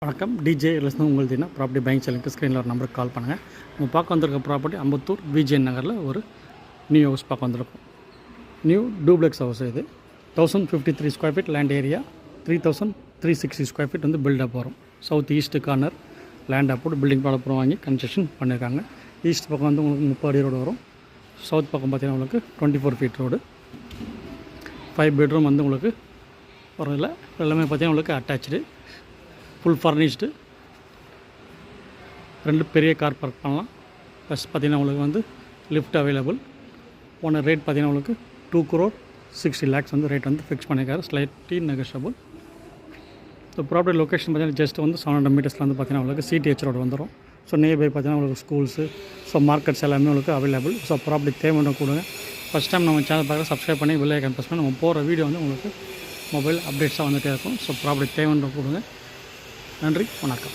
வணக்கம். DJ relation உங்களுக்கு property buying செல்லிங்க்கு ஸ்க்ரீனில் ஒரு நம்பருக்கு கால் பண்ணுங்கள். நம்ம பார்க்க வந்திருக்க ப்ராப்பர்ட்டி அம்பத்தூர் விஜயன் நகரில் ஒரு நியூ ஹவுஸ் பார்க்க வந்திருக்கோம். நியூ டூப்ளெக்ஸ் ஹவுஸ் இது 1053 square feet land area, 3360 square feet வந்து பில்டப் வரும். சவுத் ஈஸ்ட் கார்னர் லேண்ட் போட்டு பில்டிங் அப்புறம் வாங்கி கன்ஸ்ட்ரக்ஷன் பண்ணியிருக்காங்க. ஈஸ்ட் பக்கம் வந்து உங்களுக்கு 30 அடி ரோடு வரும். சவுத் பக்கம் பார்த்தீங்கன்னா உங்களுக்கு 24 ஃபீட் ரோடு. 5 பெட்ரூம் வந்து உங்களுக்கு வரதில்லை. எல்லாமே பார்த்தீங்கன்னா உங்களுக்கு அட்டாச்சு, ஃபுல் ஃபர்னிஷ்டு. 2 பெரிய கார் பார்க் பண்ணலாம். ப்ளஸ் பார்த்திங்கன்னா உங்களுக்கு வந்து லிஃப்ட் அவைலபிள். போன ரேட் பார்த்திங்கன்னா உங்களுக்கு 2,60 lakhs வந்து ரேட் வந்து ஃபிக்ஸ் பண்ணியிருக்காரு. Slightly negotiable. So property location பார்த்திங்கன்னா ஜஸ்ட் வந்து 700 மீட்டர்ஸில் வந்து பார்த்திங்கன்னா உங்களுக்கு சிடிஹெச் ரோடு வந்துடும். ஸோ நியர்பை பார்த்திங்கன்னா உங்களுக்கு ஸ்கூல்ஸு, ஸோ மார்க்கெட்ஸ் எல்லாமே உங்களுக்கு அவைலபிள். ஸோ ப்ராப்பர்ட்டி தேவையான கொடுங்க. ஃபஸ்ட் டைம் நம்ம சேனல் பார்க்க சப்ஸ்கிரைப் பண்ணி பெல் ஐகான் ப்ரெஸ் பண்ணி நம்ம போகிற வீடியோ வந்து உங்களுக்கு மொபைல் அப்டேட்ஸாக வந்துகிட்டே இருக்கும். ஸோ ப்ராப்பர்ட்டி தேவையான கொடுங்க. நன்றி, வணக்கம்.